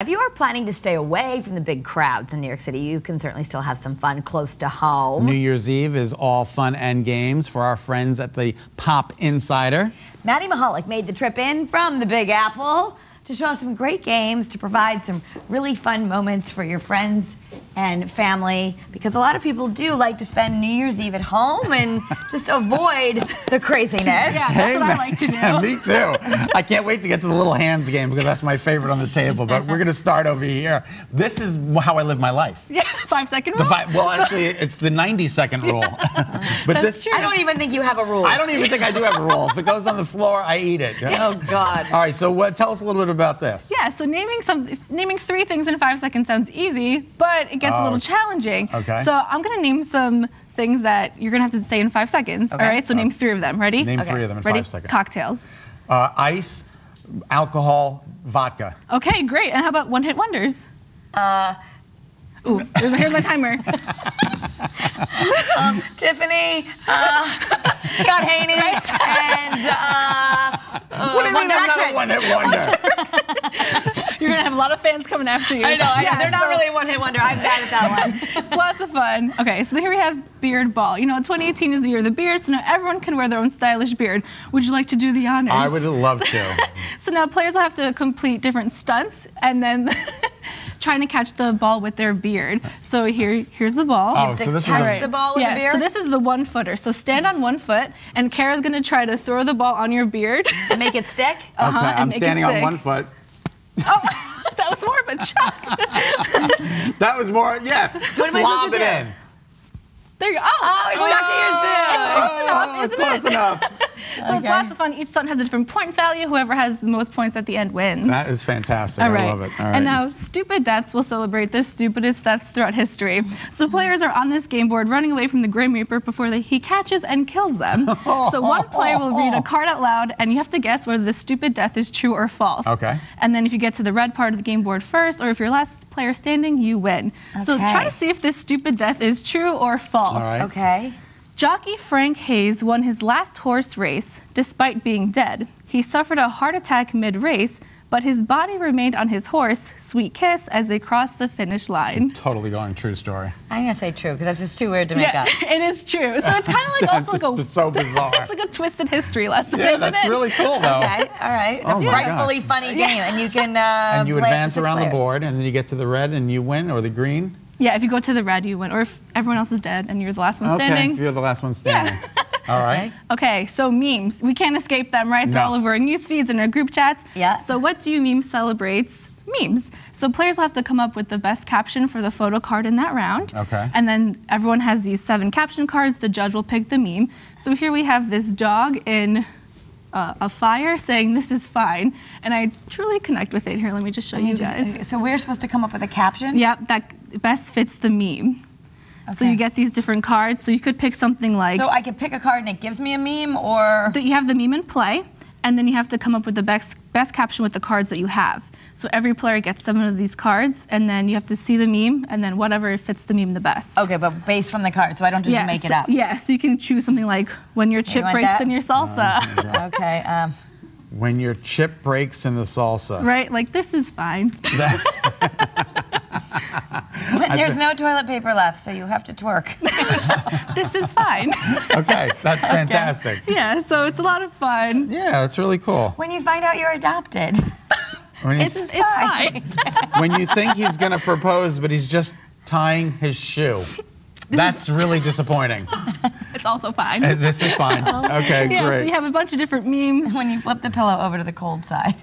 If you are planning to stay away from the big crowds in New York City, you can certainly still have some fun close to home. New Year's Eve is all fun and games for our friends at the Pop Insider. Maddie Michalik made the trip in from the Big Apple to show us some great games, to provide some really fun moments for your friends and family, because a lot of people do like to spend New Year's Eve at home and just avoid the craziness. Yeah, that's what I like to do. Me too. I can't wait to get to the little hands game because that's my favorite on the table, but we're going to start over here. This is how I live my life. Yeah, 5-second rule? Well, actually, it's the 90-second rule. But That's true. I don't even think you have a rule. I don't even think I do have a rule. If it goes on the floor, I eat it. Oh, God. All right, so tell us a little bit about this. Yeah, so naming 3 things in 5 seconds sounds easy, but it gets a little challenging. Okay. So I'm going to name some things that you're going to have to say in 5 seconds. Okay. All right, so name 3 of them. Ready? Name 3 of them in Ready? 5 seconds. Cocktails. Ice, alcohol, vodka. Okay, great. And how about one-hit wonders? Ooh, here's my timer. Tiffany, Scott Haney, and What do you mean I'm not a one-hit wonder? You're going to have a lot of fans coming after you. I know, Yeah, they're not really a one-hit wonder. I'm bad at that one. It's lots of fun. Okay, so here we have beard ball. You know, 2018 is the year of the beard, so now everyone can wear their own stylish beard. Would you like to do the honors? I would love to. So now players will have to complete different stunts and then trying to catch the ball with their beard. So here's the ball. Oh, so this Catch the ball with the beard? So this is the 1-footer. So stand on 1 foot, and Kara's going to try to throw the ball on your beard. And make it stick? Okay, I'm make it standing on stick. 1 foot. Oh, that was more of a chuck. That was more, yeah, just am I lob supposed it to do? in. There you go. Oh, it's stuck to your zip. It's Close enough. So it's lots of fun. Each stunt has a different point value. Whoever has the most points at the end wins. That is fantastic. All right. I love it. All right. And now, stupid deaths will celebrate the stupidest deaths throughout history. So players are on this game board running away from the Grim Reaper before he catches and kills them. So one player will read a card out loud, and you have to guess whether the stupid death is true or false. Okay. And then if you get to the red part of the game board first, or if you're last player standing, you win. So Okay. try to see if this stupid death is true or false. All right. Okay. Jockey Frank Hayes won his last horse race despite being dead. He suffered a heart attack mid-race, but his body remained on his horse, Sweet Kiss, as they crossed the finish line. Totally going true story. I'm going to say true, because that's just too weird to make up. It is true. So it's kind of like That's also like just so bizarre. It's like a twisted history lesson. Yeah, isn't that's it? really cool, though. Okay, all right. Oh A my frightfully gosh. funny game, and you can And you play up to advance 6 around the players. board, and then you get to the red, and you win, or the green. Yeah, if you go to the red, you win. Or if everyone else is dead and you're the last one Okay, standing. if you're the last one standing. All right. Okay, so memes. We can't escape them, right? They're No. all over our news feeds and our group chats. Yeah. So what do you meme celebrates? Memes. So players will have to come up with the best caption for the photo card in that round. Okay. And then everyone has these 7 caption cards. The judge will pick the meme. So here we have this dog in a fire saying, "This is fine." And I truly connect with it. Here, let me just show you guys. So we're supposed to come up with a caption? Yep, that best fits the meme. So Okay. you get these different cards. So you could pick something like, So I could pick a card and it gives me a meme, or? that you have the meme in play, and then you have to come up with the best caption with the cards that you have. So every player gets 7 of these cards, and then you have to see the meme, and then whatever fits the meme the best. Okay, but based from the card, so I don't just make it up. Yeah, so you can choose something like when your chip want breaks that? in your salsa. Okay. When your chip breaks in the salsa. Right, like this is fine. There's no toilet paper left, so you have to twerk. This is fine. Okay, that's fantastic. Yeah, so it's a lot of fun. Yeah, that's really cool. When you find out you're adopted. When you, It's fine. when you think he's going to propose, but he's just tying his shoe. That's really disappointing. It's also fine. This is fine. Okay, Yeah, great. so you have a bunch of different memes. When you flip the pillow over to the cold side.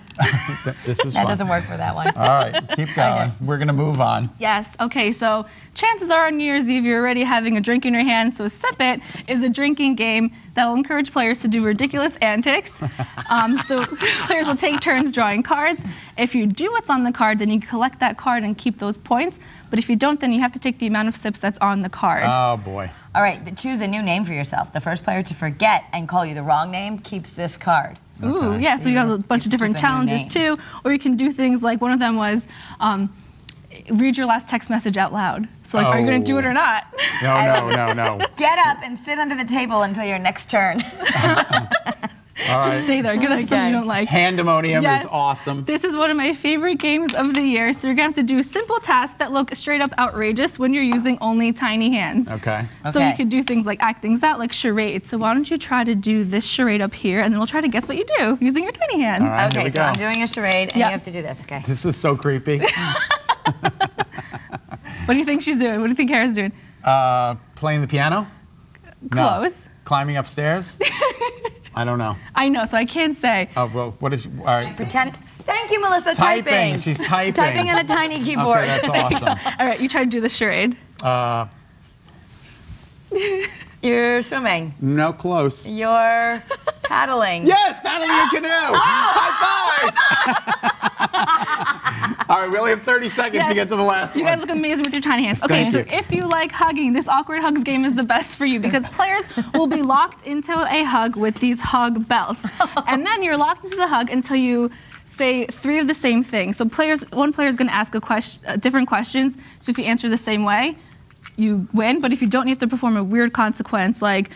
This is That fun. doesn't work for that one. All right, keep going. We're going to move on. Yes, okay, so chances are on New Year's Eve you're already having a drink in your hand, so Sip It is a drinking game that'll encourage players to do ridiculous antics. So players will take turns drawing cards. If you do what's on the card, then you collect that card and keep those points. But if you don't, then you have to take the amount of sips that's on the card. Oh, boy. All right, choose a new name for yourself. The first player to forget and call you the wrong name keeps this card. Ooh, Okay. yeah, so you have a bunch of different keep a new challenges name. too. Or you can do things like, one of them was, read your last text message out loud. So like, are you gonna do it or not? No. Get up and sit under the table until your next turn. All right. Just stay there. Good, like something you don't like. Handemonium Yes. is awesome. This is one of my favorite games of the year. So you're gonna have to do simple tasks that look straight up outrageous when you're using only tiny hands. Okay. So Okay. you could do things like act things out, like charades. So why don't you try to do this charade up here, and then we'll try to guess what you do using your tiny hands. All right, here Okay, we so go. I'm doing a charade, and Yeah. you have to do this. Okay. This is so creepy. What do you think she's doing? What do you think Kara's doing? Playing the piano? No. Close. Climbing upstairs? I don't know. I know, so I can't say. Oh, well, what is she? All right. Pretend. Thank you, Melissa. Typing. She's typing. Typing on a tiny keyboard. Okay, that's awesome. All right, you try to do the charade. You're swimming. No, close. You're paddling. Yes, paddling a canoe. High five. All right, we only have 30 seconds to Yes. get to the last You one. guys look amazing with your tiny hands. Okay, Thank so you. if you like hugging, this awkward hugs game is the best for you because players will be locked into a hug with these hug belts. And then you're locked into the hug until you say 3 of the same thing. So one player is going to ask different questions. So if you answer the same way, you win, but if you don't, you have to perform a weird consequence like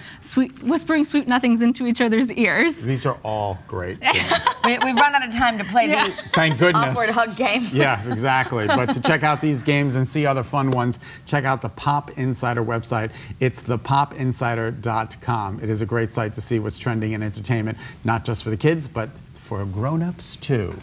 whispering sweet nothings into each other's ears. These are all great games. We've run out of time to play Yeah. the Thank goodness. awkward hug game. Yes, exactly. But to check out these games and see other fun ones, check out the Pop Insider website. It's thepopinsider.com. It is a great site to see what's trending in entertainment, not just for the kids, but for grown-ups too.